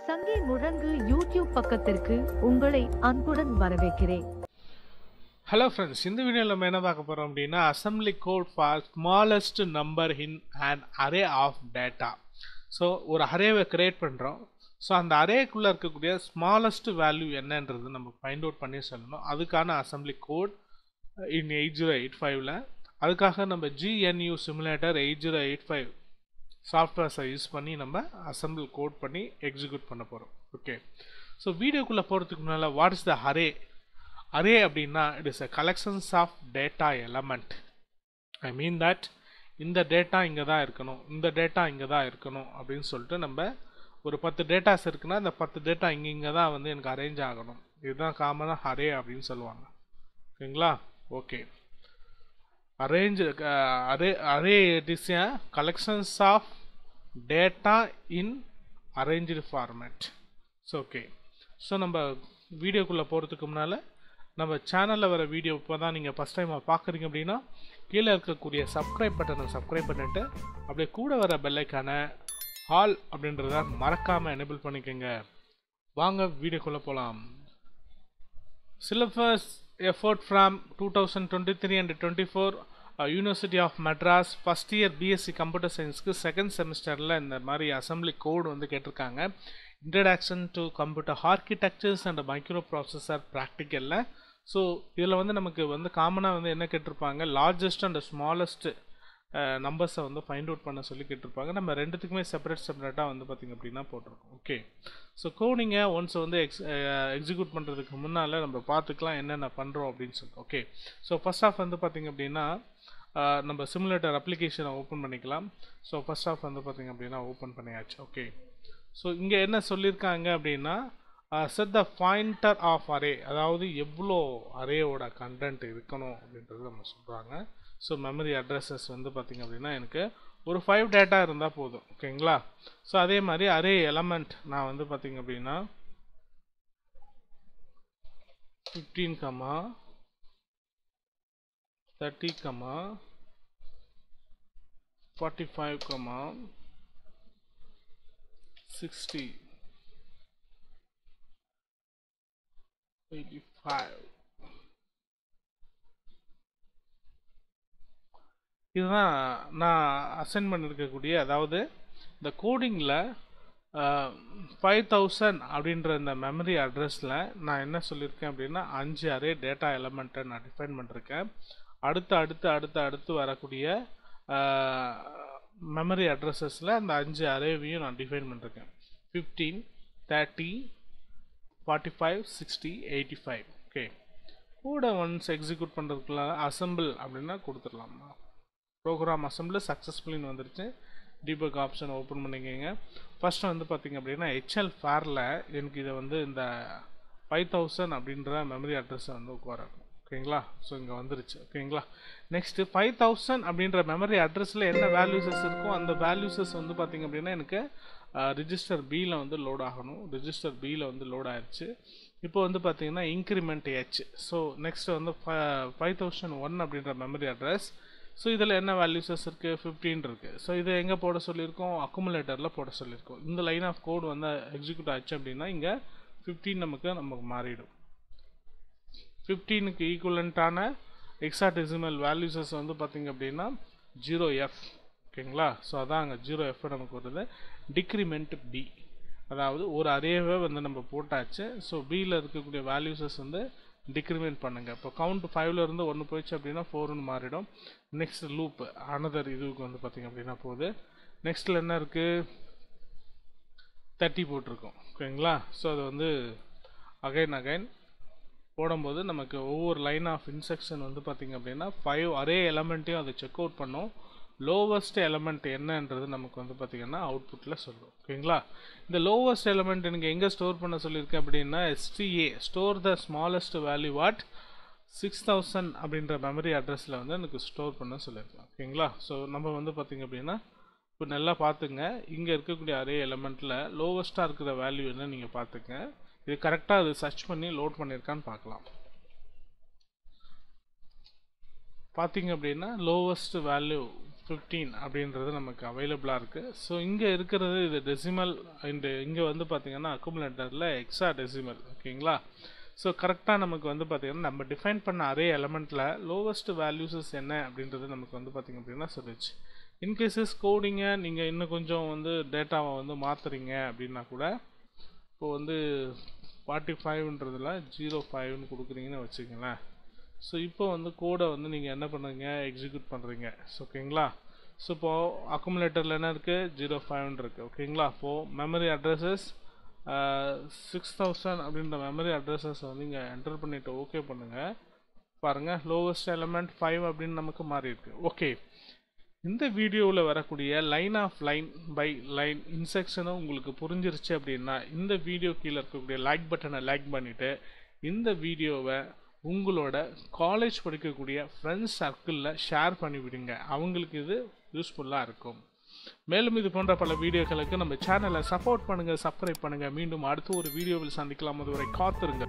சங்கி முழங்கு யூடியூப் பக்கத்திற்கு உங்களை அன்புடன் வரவேற்கிறேன். ஹலோ ஃப்ரெண்ட்ஸ், இந்த வீடியோவில் நம்ம என்ன பார்க்க போகிறோம் அப்படின்னா assembly code for smallest number in and array of data. So ஒரு அரேவை கிரியேட் பண்ணுறோம். ஸோ அந்த அரேக்குள்ளே இருக்கக்கூடிய ஸ்மாலஸ்ட் வேல்யூ என்னன்றது நம்ம ஃபைண்ட் அவுட் பண்ணி சொல்லணும். அதுக்கான அசம்பிளி கோட் இன் 8085ல் அதுக்காக நம்ம GNU சிமுலேட்டர் 8085 சாஃப்ட்வேர்ஸை யூஸ் பண்ணி நம்ம அசம்பிள் கோட் பண்ணி எக்ஸிக்யூட் பண்ண போகிறோம். ஓகே, ஸோ வீடியோக்குள்ளே போகிறதுக்கு முன்னால் what is the array? Array அப்படின்னா it is a collections of data element. I mean that இந்த டேட்டா இங்கே தான் இருக்கணும், இந்த டேட்டா இங்கே தான் இருக்கணும் அப்படின்னு சொல்லிட்டு நம்ம ஒரு 10 டேட்டாஸ் இருக்குன்னா அந்த 10 டேட்டா இங்கே தான் வந்து எனக்கு அரேஞ்ச் ஆகணும். இதுதான் காமனாக அரே அப்படின்னு சொல்லுவாங்க. ஓகேங்களா? Okay, array it is a collections of data in arranged format. So okay, so நம்ம வீடியோக்குள்ளே போகிறதுக்கு முன்னால் நம்ம சேனலில் வர வீடியோ இப்போ தான் நீங்கள் ஃபஸ்ட் டைம் பார்க்குறீங்க அப்படின்னா கீழே இருக்கக்கூடிய சப்ஸ்கிரைப் பட்டனை சப்ஸ்கிரைப் பண்ணிவிட்டு அப்படியே கூட வர பெல்லைக்கான ஆல் அப்படின்றத மறக்காமல் எனேபிள் பண்ணிக்கோங்க. வாங்க வீடியோக்குள்ளே போகலாம். Syllabus effort from 2023 and 24 University of Madras first year BSc Computer Science second செமஸ்டரில் இந்த மாதிரி அசம்பிளி கோடு வந்து கேட்டிருக்காங்க. Introduction to computer architectures and microprocessor ப்ராக்டிக்கலில். ஸோ இதில் வந்து நமக்கு வந்து காமனாக வந்து என்ன கேட்டிருப்பாங்க, லார்ஜஸ்ட் அண்ட் ஸ்மாலஸ்ட் நம்பர்ஸை வந்து ஃபைண்ட் அவுட் பண்ண சொல்லி கேட்டிருப்பாங்க. நம்ம ரெண்டுத்துக்குமே செப்பரேட்டாக வந்து பார்த்திங்க அப்படின்னா போட்டிருக்கோம். ஓகே, ஸோ கோடிங்கை ஒன்ஸ் வந்து எக்ஸிக்யூட் பண்ணுறதுக்கு முன்னால் நம்ம பார்த்துக்கலாம் என்னென்ன பண்ணுறோம் அப்படின்னு சொல்லிட்டு. ஓகே, ஸோ ஃபர்ஸ்ட் ஆஃப் வந்து பார்த்திங்க அப்படின்னா நம்ம சிமுலேட்டர் அப்ளிகேஷனை ஓப்பன் பண்ணிக்கலாம். ஸோ ஃபர்ஸ்ட் ஆஃப் வந்து பார்த்திங்க அப்படின்னா ஓப்பன் பண்ணியாச்சு. ஓகே, ஸோ இங்கே என்ன சொல்லியிருக்காங்க அப்படின்னா set the pointer of array, அதாவது எவ்வளோ அரேயோட கண்டென்ட் இருக்கணும் அப்படின்றது நம்ம சொல்கிறாங்க. ஸோ மெமரி அட்ரஸஸ் வந்து பார்த்திங்க அப்படின்னா எனக்கு ஒரு 5 டேட்டா இருந்தால் போதும். ஓகேங்களா? ஸோ அதே மாதிரி அரே எலமெண்ட் நான் வந்து பார்த்திங்க அப்படின்னா 15, 30, 45, 60, 85 இதுதான் நான் அசைன் பண்ணியிருக்கக்கூடிய, அதாவது இந்த கோடிங்கில் 5000 அப்படின்ற இந்த மெமரி அட்ரஸில் நான் என்ன சொல்லியிருக்கேன் அப்படின்னா 5 அரே டேட்டா எலமெண்ட்டை நான் டிஃபைன் பண்ணியிருக்கேன். அடுத்து வரக்கூடிய மெமரி அட்ரஸஸில் அந்த 5 அரேவையும் நான் டிஃபைன் பண்ணியிருக்கேன். 15, 30, 45, 60, 85. ஓகே, கூட ஒன்ஸ் எக்ஸிக்யூட் பண்ணுறதுக்குள்ள அசம்பிள் அப்படின்னா கொடுத்துடலாம். ப்ரோக்ராம் அசம்பிள் சக்ஸஸ்ஃபுல்லின்னு வந்துருச்சு. டீபக் ஆப்ஷன் ஓப்பன் பண்ணிக்கோங்க. ஃபஸ்ட்டு வந்து பார்த்திங்க அப்படின்னா HL ஃபேரில் எனக்கு இதை வந்து இந்த 5000 அப்படின்ற மெமரி அட்ரஸை வந்து உட்காரணும். ஓகேங்களா? ஸோ இங்கே வந்துருச்சு. ஓகேங்களா? நெக்ஸ்ட்டு 5000 அப்படின்ற மெமரி அட்ரஸில் என்ன வேல்யூஸஸ் இருக்கோ அந்த வேல்யூஸஸ் வந்து பார்த்திங்க அப்படின்னா எனக்கு ரிஜிஸ்டர் பியில் வந்து லோட் ஆகணும். ரிஜிஸ்டர் பியில் வந்து லோட் ஆயிடுச்சு. இப்போ வந்து பார்த்திங்கன்னா இன்க்ரிமெண்ட் H. ஸோ நெக்ஸ்ட் வந்து 5001 அப்படின்ற மெமரி அட்ரஸ். ஸோ இதில் என்ன வேல்யூஸஸ் இருக்குது, 15 இருக்குது. ஸோ இதை எங்கே போட சொல்லியிருக்கோம், அக்குமுலேட்டரில் போட சொல்லியிருக்கோம். இந்த லைன் ஆஃப் கோட் வந்து எக்ஸிக்யூட் ஆச்சு அப்படின்னா இங்கே 15 நமக்கு மாறிடும். 15க்கு ஈக்குவலண்ட்டான எக்ஸாடெசிமல் வேல்யூஸஸ் வந்து பார்த்திங்க அப்படின்னா 0F. ஓகேங்களா? ஸோ அதான் அங்கே 0F நமக்கு வருது. டிக்ரிமெண்ட் B, அதாவது ஒரு அரேவை வந்து நம்ம போட்டாச்சு. ஸோ பியில் இருக்கக்கூடிய வேல்யூஸஸ் வந்து டிக்ரிமெண்ட் பண்ணுங்க. இப்போ கவுண்ட் 5ல் இருந்து 1 போயிடுச்சு அப்படின்னா 4ன்னு மாறிடும். நெக்ஸ்ட் லூப் அனதர் இதுக்கு வந்து பார்த்திங்க அப்படின்னா போகுது. நெக்ஸ்ட்டில் என்ன இருக்குது, 30 போட்டிருக்கோம். ஓகேங்களா? ஸோ அது வந்து அகைன் போடும்போது நமக்கு ஒவ்வொரு லைன் ஆஃப் இன்ஸ்ட்ரக்ஷன் வந்து பார்த்திங்க அப்படின்னா 5 அரே எலமெண்ட்டையும் அதை செக் அவுட் பண்ணோம். லோவஸ்ட் எலமெண்ட் என்னன்றது நமக்கு வந்து பார்த்திங்கன்னா அவுட்புட்டில் சொல்லும். ஓகேங்களா? இந்த லோவஸ்ட் எலமெண்ட் எனக்கு எங்கே ஸ்டோர் பண்ண சொல்லியிருக்கேன் அப்படின்னா STA, store the smallest value what 6000 அப்படின்ற மெமரி அட்ரஸில் வந்து எனக்கு ஸ்டோர் பண்ண சொல்லியிருக்கேன். ஓகேங்களா? ஸோ நம்ம வந்து பார்த்திங்க அப்படின்னா இப்போ நல்லா பார்த்துங்க, இங்கே இருக்கக்கூடிய அரே எலமெண்ட்டில் லோவஸ்ட்டாக இருக்கிற வேல்யூ என்ன நீங்கள் பார்த்துங்க. இது கரெக்டாக அது சர்ச் பண்ணி லோட் பண்ணியிருக்கான்னு பார்க்கலாம். பார்த்திங்க அப்படின்னா லோவஸ்ட் வேல்யூ 15 அப்படின்றது நமக்கு அவைலபிளாக இருக்குது. ஸோ இங்கே இருக்கிறது இது டெசிமல் அண்டு இங்கே வந்து பார்த்திங்கன்னா அக்குமுலேட்டரில் எக்ஸா டெசிமல். ஓகேங்களா? ஸோ கரெக்டாக நமக்கு வந்து பார்த்திங்கன்னா நம்ம டிஃபைன் பண்ண அரே எலமெண்ட்டில் லோவஸ்ட் வேல்யூஸஸ் என்ன அப்படின்றது நமக்கு வந்து பார்த்திங்க அப்படின்னா சொல்லிச்சு. இன்கேஸஸ் கோடிங்கை நீங்கள் இன்னும் கொஞ்சம் வந்து டேட்டாவை வந்து மாற்றுறீங்க அப்படின்னா கூட இப்போ வந்து 45ன்றதில் 05ன்னு கொடுக்குறீங்கன்னு வச்சுக்கங்களேன். ஸோ இப்போ வந்து கோடை வந்து நீங்கள் என்ன பண்ணுறீங்க, எக்ஸிக்யூட் பண்ணுறீங்க. ஓகேங்களா? ஸோ இப்போது அக்குமுலேட்டரில் என்ன இருக்குது, 05 இருக்குது. ஓகேங்களா? இப்போது மெமரி அட்ரஸஸ் 6000 அப்படின்ற மெமரி அட்ரஸஸ் வந்து நீங்கள் என்டர் பண்ணிவிட்டு ஓகே பண்ணுங்கள். பாருங்கள், லோவஸ்ட் எலமெண்ட் 5 அப்படின்னு நமக்கு மாறி இருக்கு. ஓகே, இந்த வீடியோவில் வரக்கூடிய line of line by line இன்ஸ்ட்ரக்ஷனும் உங்களுக்கு புரிஞ்சிருச்சு அப்படின்னா இந்த வீடியோ கீழே இருக்கக்கூடிய லைக் பட்டனை லைக் பண்ணிவிட்டு இந்த வீடியோவை உங்களோட காலேஜ் படிக்கக்கூடிய ஃப்ரெண்ட்ஸ் சர்க்கிளில் ஷேர் பண்ணிவிடுங்க. அவங்களுக்கு இது யூஸ்ஃபுல்லாக இருக்கும். மேலும் இது போன்ற பல வீடியோக்களுக்கு நம்ம சேனலை சப்போர்ட் பண்ணுங்கள், சப்ஸ்கிரைப் பண்ணுங்கள். மீண்டும் அடுத்த ஒரு வீடியோவில் சந்திக்கலாம். அதுவரை காத்திருங்க.